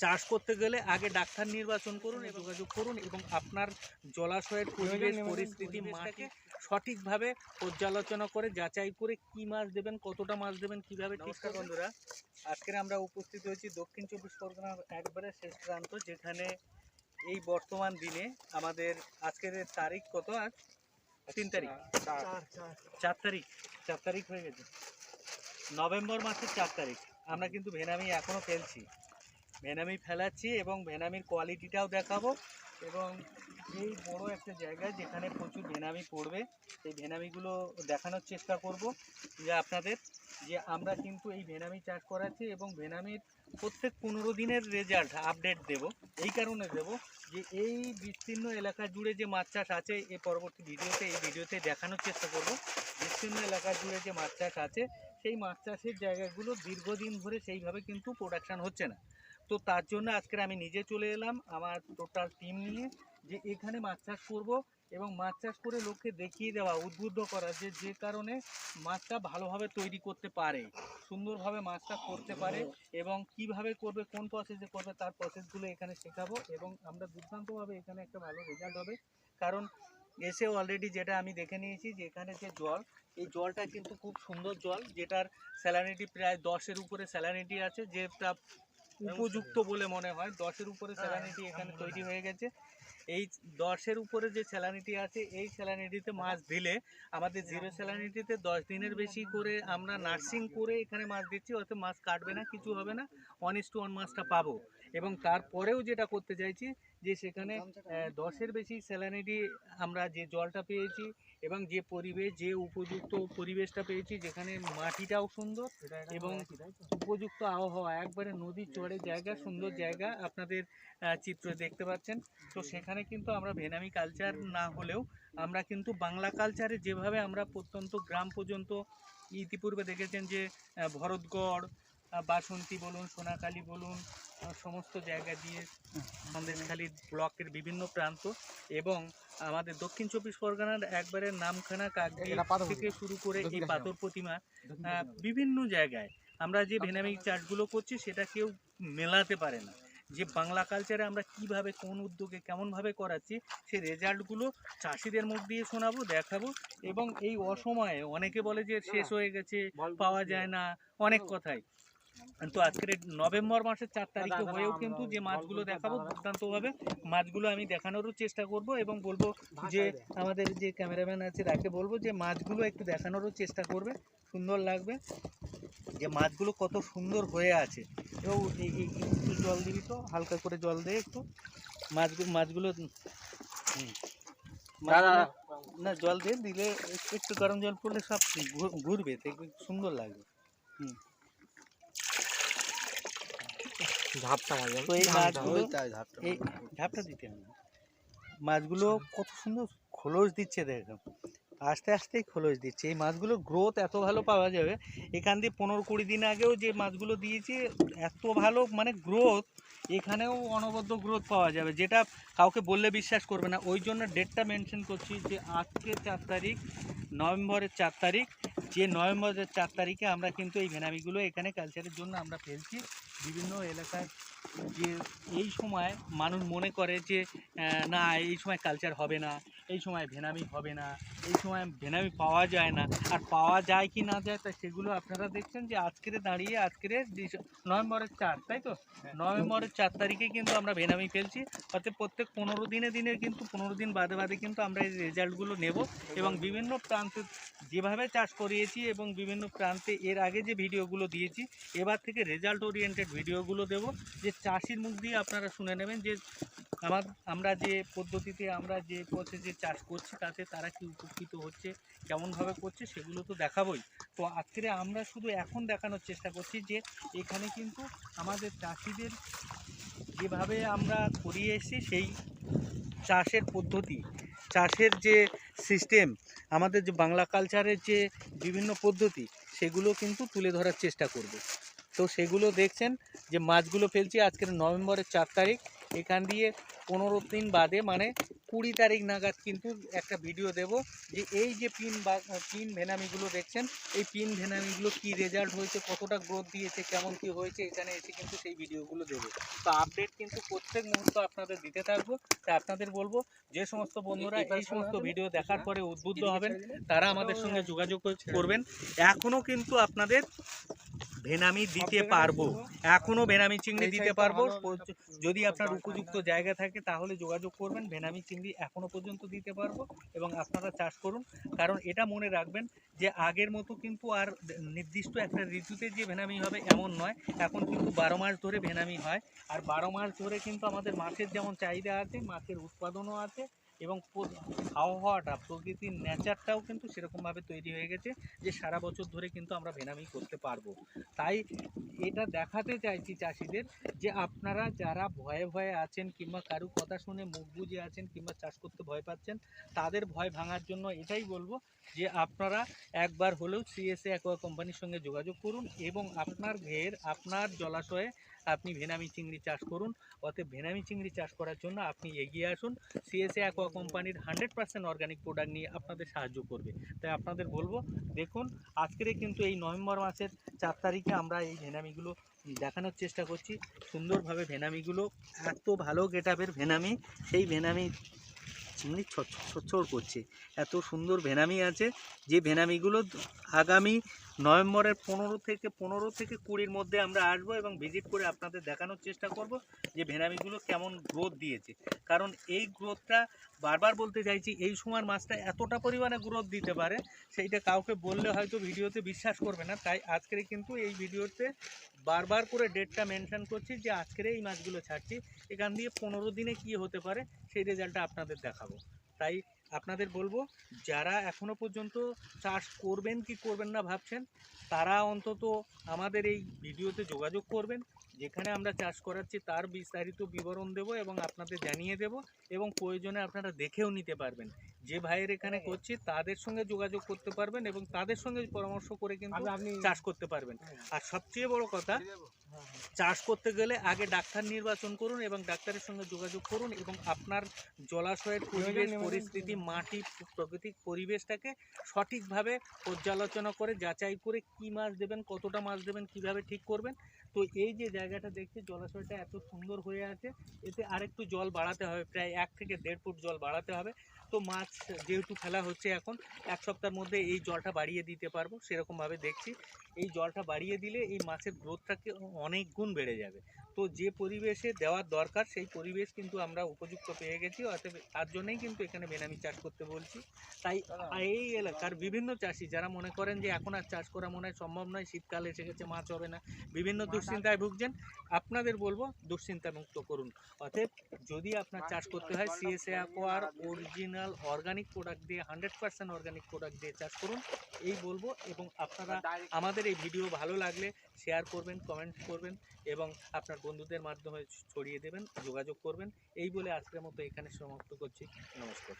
চাষ করতে গেলে আগে ডাক্তার নির্বাচন করুন, যোগাযোগ করুন এবং আপনার জলাশয়ের পরিবেশ পরিস্থিতি মাটি সঠিকভাবে পর্যালোচনা করে যাচাই করে কি মাছ দেবেন, কতটা মাছ দেবেন, কিভাবে ঠিক। বন্ধুরা, আজকে আমরা উপস্থিত হয়েছি দক্ষিণ চব্বিশ পরগনার একবারে শেষ প্রান্ত, যেখানে এই বর্তমান দিনে আমাদের আজকের তারিখ কত? আজ 3 তারিখ, 4 তারিখ হয়ে গেছে, নভেম্বর মাসের 4 তারিখ। আমরা কিন্তু ভেনামি এখনো ফেলছি, ভেনামি ফেলাচ্ছি এবং ভেনামির কোয়ালিটিটাও দেখাবো। এবং এই বড় একটা জায়গায় যেখানে প্রচুর ভেনামি পড়বে, সেই ভেনামিগুলো দেখানোর চেষ্টা করব যে আপনাদের, যে আমরা কিন্তু এই ভেনামি চাষ করাচ্ছি এবং ভেনামির প্রত্যেক 15 দিনের রেজাল্ট আপডেট দেব। এই কারণে দেব যে এই বিস্তীর্ণ এলাকা জুড়ে যে মাছ চাষ আছে, এই পরবর্তী ভিডিওতে দেখানোর চেষ্টা করব। বিস্তীর্ণ এলাকা জুড়ে যে মাছ চাষ আছে, সেই মাছ চাষের জায়গাগুলো দীর্ঘদিন ধরে সেইভাবে কিন্তু প্রোডাকশান হচ্ছে না। তো তার জন্য আজকে আমি নিজে চলে এলাম আমার টোটাল টিম নিয়ে, যে এখানে মাছ চাষ করবো এবং মাছ চাষ করে লোককে দেখিয়ে দেওয়া, উদ্বুদ্ধ করা যে কারণে মাছটা ভালোভাবে তৈরি করতে পারে, সুন্দরভাবে মাছটা করতে পারে এবং কিভাবে করবে, কোন প্রসেসে করবে, তার প্রসেসগুলো এখানে শেখাবো। এবং আমরা দুর্দান্তভাবে এখানে একটা ভালো রেজাল্ট হবে, কারণ এসে অলরেডি যেটা আমি দেখে নিয়েছি যে এখানে যে জল, এই জলটা কিন্তু খুব সুন্দর জল, যেটার স্যালানিটি প্রায় 10-এর উপরে স্যালানিটি আছে, যেটা উপযুক্ত বলে মনে হয়। 10-এর উপরে স্যালানিটি এখানে তৈরি হয়ে গেছে। এই 10-এর উপরে যে স্যালানিটি আছে, এই স্যালানিটিতে মাছ দিলে আমাদের জিরো স্যালানিটিতে 10 দিনের বেশি করে আমরা নার্সিং করে এখানে মাছ দিচ্ছি, অর্থাৎ মাছ কাটবে না, কিছু হবে না, 1:1 মাছটা পাবো। এবং তারপরেও যেটা করতে চাইছি যে সেখানে 10-এর বেশি স্যালানিটি আমরা যে জলটা পেয়েছি এবং যে পরিবেশ, যে উপযুক্ত পরিবেশটা পেয়েছি, যেখানে মাটিটাও সুন্দর এবং উপযুক্ত আবহাওয়া, একবারে নদীর চড়ে জায়গা, সুন্দর জায়গা আপনাদের চিত্র দেখতে পাচ্ছেন। তো সেখানে কিন্তু আমরা ভেনামি কালচার না হলেও আমরা কিন্তু বাংলা কালচারে যেভাবে আমরা প্রত্যন্ত গ্রাম পর্যন্ত ইতিপূর্বে দেখেছেন যে ভরতগড়, বাসন্তী বলুন, সোনাখালী বলুন, সমস্ত জায়গা দিয়ে সন্দেশখালী ব্লকের বিভিন্ন প্রান্ত এবং আমাদের দক্ষিণ চব্বিশ পরগনার একবারে নামখানা কাকদ্বীপ থেকে শুরু করে এই পাথর প্রতিমা, বিভিন্ন জায়গায় আমরা যে ভেনামি চাষগুলো করছি সেটা কেউ মেলাতে পারে না। যে বাংলা কালচারে আমরা কিভাবে, কোন উদ্যোগে, কেমনভাবে করাচ্ছি, সেই রেজাল্টগুলো চাষিদের মুখ দিয়ে শোনাবো, দেখাবো। এবং এই অসময়ে অনেকে বলে যে শেষ হয়ে গেছে, পাওয়া যায় না, অনেক কথাই। তো আজকের নভেম্বর মাসের 4 তারিখে হয়েও কিন্তু যে মাছগুলো দেখাবো দুর্দান্তভাবে, মাছগুলো আমি দেখানোরও চেষ্টা করব এবং বলবো যে আমাদের যে ক্যামেরাম্যান আছে তাকে বলবো যে মাছগুলো একটু দেখানোরও চেষ্টা করবে, সুন্দর লাগবে যে মাছগুলো কত সুন্দর হয়ে আছে। এবং একটু জল দিবি তো, হালকা করে জল দে একটু, মাছগুলো না জল দিয়ে দিলে একটু গরম জল পড়লে সব ঘুরবে, দেখবে সুন্দর লাগবে। তো এই মাছগুলো, এই ঝাপটা দিতে হবে, মাছগুলো কত সুন্দর খোলস দিচ্ছে, দেখো আস্তে আস্তেই খোলস দিচ্ছে। এই মাছগুলোর গ্রোথ এত ভালো পাওয়া যাবে, এখান দিয়ে 15-20 দিন আগেও যে মাছগুলো দিয়েছি এত ভালো মানে গ্রোথ, এখানেও অনবদ্য গ্রোথ পাওয়া যাবে, যেটা কাউকে বললে বিশ্বাস করবে না। ওই জন্য ডেটটা মেনশন করছি যে আজকে 4 তারিখ, নভেম্বরের 4 তারিখ, যে নভেম্বরের 4 তারিখে আমরা কিন্তু এই ভেনামিগুলো এখানে কালচারের জন্য আমরা ফেলছি। বিভিন্ন এলাকায় যে এই সময় মানুষ মনে করে যে না এই সময় কালচার হবে না, এই সময় ভেনামি হবে না, এই সময় ভেনামি পাওয়া যায় না, আর পাওয়া যায় কি না যায় তা সেগুলো আপনারা দেখছেন যে আজকের দাঁড়িয়ে, আজকের নভেম্বরের 4, তাই তো, নভেম্বরের 4 তারিখে কিন্তু আমরা ভেনামি ফেলছি। অর্থাৎ প্রত্যেক 15 দিনে কিন্তু 15 দিন বাদে কিন্তু আমরা এই রেজাল্টগুলো নেব এবং বিভিন্ন প্রান্তে যেভাবে চাষ করিয়েছি এবং বিভিন্ন প্রান্তে এর আগে যে ভিডিওগুলো দিয়েছি, এবার থেকে রেজাল্ট ওরিয়েন্টেড ভিডিওগুলো দেব, যে চাষির মুখ দিয়ে আপনারা শুনে নেবেন যে আমরা যে পদ্ধতিতে, আমরা যে প্রসেসে চাষ করছি তাতে তারা কি উপকৃত হচ্ছে, কেমনভাবে করছে, সেগুলো তো দেখাবোই। তো আজকে আমরা শুধু এখন দেখানোর চেষ্টা করছি যে এখানে কিন্তু আমাদের চাষিদের যেভাবে আমরা করিয়ে এসেছি, সেই চাষের পদ্ধতি, চাষের যে সিস্টেম, আমাদের যে বাংলা কালচারের যে বিভিন্ন পদ্ধতি, সেগুলো কিন্তু তুলে ধরার চেষ্টা করব। তো সেগুলো দেখছেন যে মাছগুলো ফেলছি আজকের নভেম্বরের 4 তারিখ, এখান দিয়ে 15 দিন বাদে মানে 20 তারিখ নাগাদ কিন্তু একটা ভিডিও দেব যে এই যে পিন ভেনামিগুলো দেখছেন, এই পিন ভেনামিগুলো কি রেজাল্ট হয়েছে, কতটা গ্রোথ দিয়েছে, কেমন কি হয়েছে, এখানে এসে কিন্তু সেই ভিডিওগুলো দেবো। তো আপডেট কিন্তু প্রত্যেক মুহূর্ত আপনাদের দিতে থাকবো। তাই আপনাদের বলবো, যে সমস্ত বন্ধুরা এই সমস্ত ভিডিও দেখার পরে উদ্বুদ্ধ হবেন তারা আমাদের সঙ্গে যোগাযোগ করবেন। এখনও কিন্তু আপনাদের ভেনামি দিতে পারবো, এখনও ভেনামি চিংড়ি দিতে পারবো। যদি আপনার উপযুক্ত জায়গা থাকে তাহলে যোগাযোগ করবেন, ভেনামি চিংড়ি এখনও পর্যন্ত দিতে পারবো এবং আপনারা চাষ করুন। কারণ এটা মনে রাখবেন যে আগের মতো কিন্তু আর নির্দিষ্ট একটা ঋতুতে যে ভেনামি হবে এমন নয়, এখন কিন্তু 12 মাস ধরে ভেনামি হয়। আর 12 মাস ধরে কিন্তু আমাদের মাছের যেমন চাহিদা আছে, মাছের উৎপাদনও আছে এবং আবহাওয়াটা, প্রকৃতির নেচারটাও কিন্তু সেরকমভাবে তৈরি হয়ে গেছে যে সারা বছর ধরে কিন্তু আমরা ভেনামি করতে পারবো। তাই এটা দেখাতে চাইছি চাষিদের যে আপনারা যারা ভয়ে ভয়ে আছেন কিংবা কারু কথা শুনে মুখ বুজে আছেন কিংবা চাষ করতে ভয় পাচ্ছেন, তাদের ভয় ভাঙার জন্য এটাই বলবো যে আপনারা একবার হলেও সিএসএ অ্যাকোয়া কোম্পানির সঙ্গে যোগাযোগ করুন এবং আপনার ঘের, আপনার জলাশয়ে আপনি ভেনামি চিংড়ি চাষ করুন। অতএব ভেনামি চিংড়ি চাষ করার জন্য আপনি এগিয়ে আসুন। সিএসএ অ্যাকোয়া কোম্পানির 100% অর্গানিক প্রোডাক্ট নিয়ে আপনাদের সাহায্য করবে। তাই আপনাদের বলবো, দেখুন আজকের কিন্তু এই নভেম্বর মাসের 4 তারিখে আমরা এই ভেনামিগুলো দেখানোর চেষ্টা করছি। সুন্দরভাবে ভেনামিগুলো, এত ভালো গেটআপের ভেনামি, সেই ভেনামি চিংড়ি ছটছট করছে। এত সুন্দর ভেনামি আছে যে ভেনামিগুলো আগামী নভেম্বরের 15 থেকে 20-র মধ্যে আমরা আসবো এবং ভিজিট করে আপনাদের দেখানোর চেষ্টা করব যে ভেনামিগুলো কেমন গ্রোথ দিয়েছে। কারণ এই গ্রোথটা, বারবার বলতে চাইছি, এই সময়ের মাছটা এতটা পরিমাণে গ্রোথ দিতে পারে সেইটা কাউকে বললে হয়তো ভিডিওতে বিশ্বাস করবে না। তাই আজকের কিন্তু এই ভিডিওতে বারবার করে ডেটটা মেনশন করছি যে আজকের এই মাছগুলো ছাড়ছি। এখান দিয়ে 15 দিনে কি হতে পারে সেই রেজাল্টটা আপনাদের দেখাবো। তাই আপনাদের বলবো, যারা এখনো পর্যন্ত চাষ করবেন কি করবেন না ভাবছেন, তারা অন্তত আমাদের এই ভিডিওতে যোগাযোগ করবেন। যেখানে আমরা চাষ করাচ্ছি তার বিস্তারিত বিবরণ দেব এবং আপনাদের জানিয়ে দেব এবং প্রয়োজনে আপনারা দেখেও নিতে পারবেন। যে ভাইয়ের এখানে করছি তাদের সঙ্গে যোগাযোগ করতে পারবেন এবং তাদের সঙ্গে পরামর্শ করে কিন্তু আপনি চাষ করতে পারবেন। আর সবচেয়ে বড় কথা, চাষ করতে গেলে আগে ডাক্তার নির্বাচন করুন এবং ডাক্তারের সঙ্গে যোগাযোগ করুন এবং আপনার জলাশয়ের পরিবেশ পরিস্থিতি, মাটি, প্রাকৃতিক পরিবেশটাকে সঠিকভাবে পর্যালোচনা করে যাচাই করে কি মাছ দেবেন, কতটা মাছ দেবেন, কিভাবে ঠিক করবেন। তো এই যে জায়গাটা দেখছি জলাশয়টা এত সুন্দর হয়ে আছে, এতে আরেকটু জল বাড়াতে হবে, প্রায় 1 থেকে 1.5 ফুট জল বাড়াতে হবে। তো মাছ যেহেতু ফেলা হচ্ছে এখন, 1 সপ্তাহের মধ্যে এই জলটা বাড়িয়ে দিতে পারবো সেরকমভাবে দেখছি। এই জলটা বাড়িয়ে দিলে এই মাছের গ্রোথটাকে অনেক গুণ বেড়ে যাবে। তো যে পরিবেশে দেওয়ার দরকার সেই পরিবেশ কিন্তু আমরা উপযুক্ত পেয়ে গেছি, অতএব তার জন্যই কিন্তু এখানে বেনামি চাষ করতে বলছি। তাই এই এলাকার বিভিন্ন চাষি যারা মনে করেন যে এখন আর চাষ করা মনে হয় সম্ভব নয়, শীতকাল এসে গেছে, মাছ হবে না, বিভিন্ন দুশ্চিন্তায় ভুগছেন, আপনাদের বলবো দুশ্চিন্তা মুক্ত করুন। অতএব যদি আপনার চাষ করতে হয় CSA acquire original organic product দিয়ে, 100% অর্গানিক প্রোডাক্ট দিয়ে চাষ করুন এই বলবো। এবং আপনারা আমাদের এই ভিডিও ভালো লাগলে শেয়ার করবেন, কমেন্ট করবেন এবং আপনার বন্ধুদের মাধ্যমে ছড়িয়ে দেবেন, যোগাযোগ করবেন। এই বলে আজকের মতো এখানে সমাপ্ত করছি। নমস্কার।